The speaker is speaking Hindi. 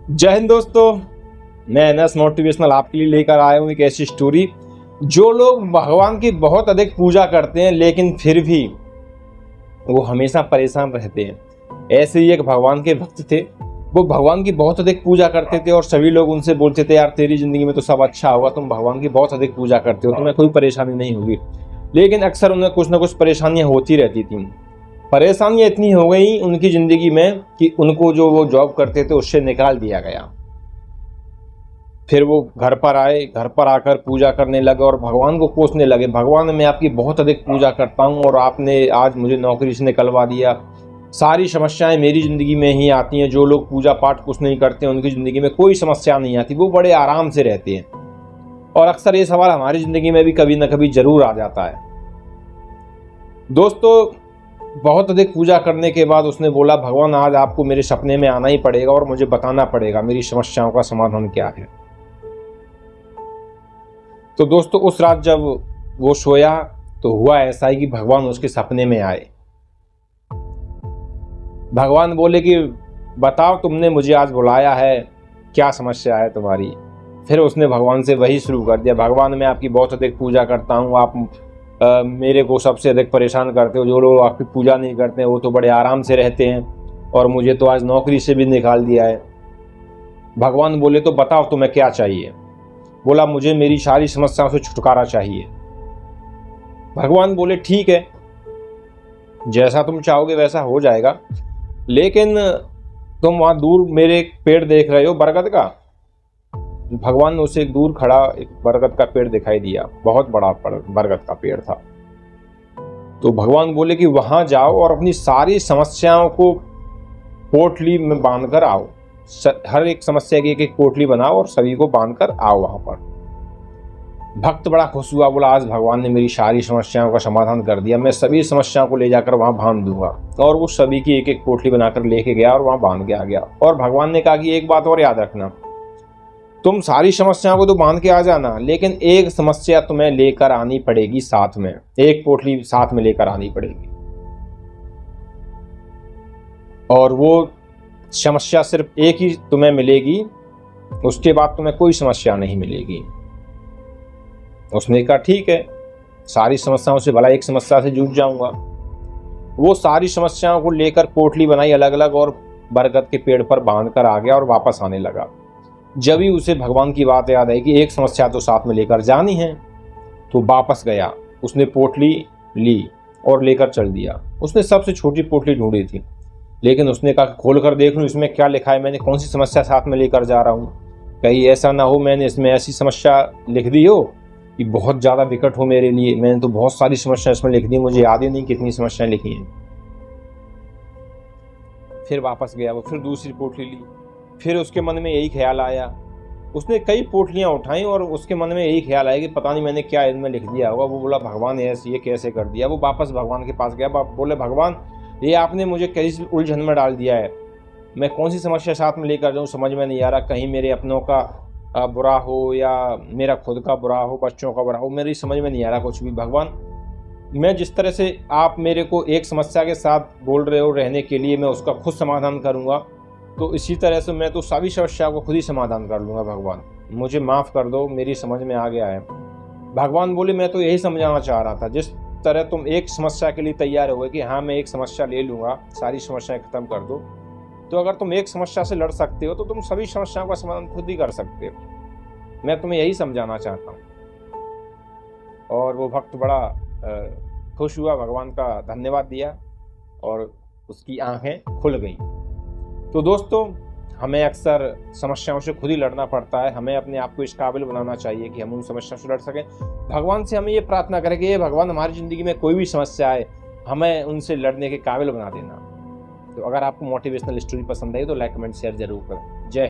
जय हिंद दोस्तों, मैं एनएस मोटिवेशनल आपके लिए लेकर आया हूँ एक ऐसी स्टोरी। जो लोग भगवान की बहुत अधिक पूजा करते हैं लेकिन फिर भी वो हमेशा परेशान रहते हैं। ऐसे ही एक भगवान के भक्त थे। वो भगवान की बहुत अधिक पूजा करते थे और सभी लोग उनसे बोलते थे, यार तेरी जिंदगी में तो सब अच्छा होगा, तुम भगवान की बहुत अधिक पूजा करते हो, तुम्हें कोई परेशानी नहीं होगी। लेकिन अक्सर उन्हें कुछ ना कुछ परेशानियां होती रहती थी। परेशानियां इतनी हो गई उनकी जिंदगी में कि उनको जो वो जॉब करते थे उससे निकाल दिया गया। फिर वो घर पर आए, घर पर आकर पूजा करने लगे और भगवान को कोसने लगे, भगवान मैं आपकी बहुत अधिक पूजा करता हूँ और आपने आज मुझे नौकरी से निकलवा दिया। सारी समस्याएं मेरी ज़िंदगी में ही आती हैं। जो लोग पूजा पाठ कुछ नहीं करते उनकी ज़िंदगी में कोई समस्या नहीं आती, वो बड़े आराम से रहते हैं। और अक्सर ये सवाल हमारी ज़िंदगी में भी कभी ना कभी ज़रूर आ जाता है। दोस्तों, बहुत अधिक पूजा करने के बाद उसने बोला, भगवान आज आपको मेरे सपने में आना ही पड़ेगा और मुझे बताना पड़ेगा मेरी समस्याओं का समाधान क्या है। तो दोस्तों, उस रात जब वो सोया तो हुआ ऐसा ही कि भगवान उसके सपने में आए। भगवान बोले कि बताओ तुमने मुझे आज बुलाया है, क्या समस्या है तुम्हारी। फिर उसने भगवान से वही शुरू कर दिया, भगवान मैं आपकी बहुत अधिक पूजा करता हूँ, आप मेरे को सबसे अधिक परेशान करते हो। जो लोग आपकी पूजा नहीं करते हैं वो तो बड़े आराम से रहते हैं और मुझे तो आज नौकरी से भी निकाल दिया है। भगवान बोले तो बताओ तुम्हें क्या चाहिए। बोला मुझे मेरी सारी समस्याओं से छुटकारा चाहिए। भगवान बोले ठीक है, जैसा तुम चाहोगे वैसा हो जाएगा, लेकिन तुम वहां दूर मेरे एक पेड़ देख रहे हो बरगद का। भगवान ने उसे एक दूर खड़ा एक बरगद का पेड़ दिखाई दिया, बहुत बड़ा बरगद का पेड़ था। तो भगवान बोले कि वहां जाओ और अपनी सारी समस्याओं को पोटली में बांधकर आओ। हर एक समस्या की एक एक पोटली बनाओ और सभी को बांधकर आओ वहां पर। भक्त बड़ा खुश हुआ, बोला आज भगवान ने मेरी सारी समस्याओं का समाधान कर दिया, मैं सभी समस्याओं को ले जाकर वहां बांध दूंगा। और वो सभी की एक एक पोटली बनाकर लेके गया और वहां बांध के आ गया। और भगवान ने कहा कि एक बात और याद रखना, तुम सारी समस्याओं को तो बांध के आ जाना, लेकिन एक समस्या तुम्हें लेकर आनी पड़ेगी साथ में, एक पोटली साथ में लेकर आनी पड़ेगी। और वो समस्या सिर्फ एक ही तुम्हें मिलेगी, उसके बाद तुम्हें कोई समस्या नहीं मिलेगी। उसने कहा ठीक है, सारी समस्याओं से भला एक समस्या से जूझ जाऊंगा। वो सारी समस्याओं को लेकर पोटली बनाई अलग अलग और बरगद के पेड़ पर बांध कर आ गया और वापस आने लगा। जब ही उसे भगवान की बात याद आई कि एक समस्या तो साथ में लेकर जानी है, तो वापस गया। उसने पोटली ली और लेकर चल दिया। उसने सबसे छोटी पोटली ढूंढी थी, लेकिन उसने कहा खोल कर देख लूँ इसमें क्या लिखा है, मैंने कौन सी समस्या साथ में लेकर जा रहा हूँ। कहीं ऐसा ना हो मैंने इसमें ऐसी समस्या लिख दी हो कि बहुत ज़्यादा विकट हो मेरे लिए। मैंने तो बहुत सारी समस्या इसमें लिख दी, मुझे याद ही नहीं कितनी समस्याएं लिखी हैं। फिर वापस गया, वो फिर दूसरी पोटली ली। फिर उसके मन में यही ख्याल आया। उसने कई पोटलियां उठाई और उसके मन में यही ख्याल आया कि पता नहीं मैंने क्या इनमें लिख दिया होगा। वो बोला भगवान ऐसे ये कैसे कर दिया। वो वापस भगवान के पास गया, बोले भगवान ये आपने मुझे कैसी उलझन में डाल दिया है, मैं कौन सी समस्या साथ में लेकर जाऊँ, समझ में नहीं आ रहा। कहीं मेरे अपनों का बुरा हो या मेरा खुद का बुरा हो, बच्चों का बुरा हो, मेरी समझ में नहीं आ रहा कुछ भी। भगवान मैं जिस तरह से आप मेरे को एक समस्या के साथ बोल रहे हो रहने के लिए, मैं उसका खुद समाधान करूँगा, तो इसी तरह से मैं तो सभी समस्याओं को खुद ही समाधान कर लूँगा। भगवान मुझे माफ़ कर दो, मेरी समझ में आ गया है। भगवान बोले मैं तो यही समझाना चाह रहा था, जिस तरह तुम एक समस्या के लिए तैयार हो गए कि हाँ मैं एक समस्या ले लूँगा, सारी समस्याएं खत्म कर दो, तो अगर तुम एक समस्या से लड़ सकते हो तो तुम सभी समस्याओं का समाधान खुद ही कर सकते हो। मैं तुम्हें यही समझाना चाहता हूँ। और वो भक्त बड़ा खुश हुआ, भगवान का धन्यवाद दिया और उसकी आंखें खुल गईं। तो दोस्तों, हमें अक्सर समस्याओं से खुद ही लड़ना पड़ता है। हमें अपने आप को इस काबिल बनाना चाहिए कि हम उन समस्याओं से लड़ सकें। भगवान से हमें ये प्रार्थना करें कि ये भगवान हमारी ज़िंदगी में कोई भी समस्या आए, हमें उनसे लड़ने के काबिल बना देना। तो अगर आपको मोटिवेशनल स्टोरी पसंद आई तो लाइक कमेंट शेयर जरूर करें। जय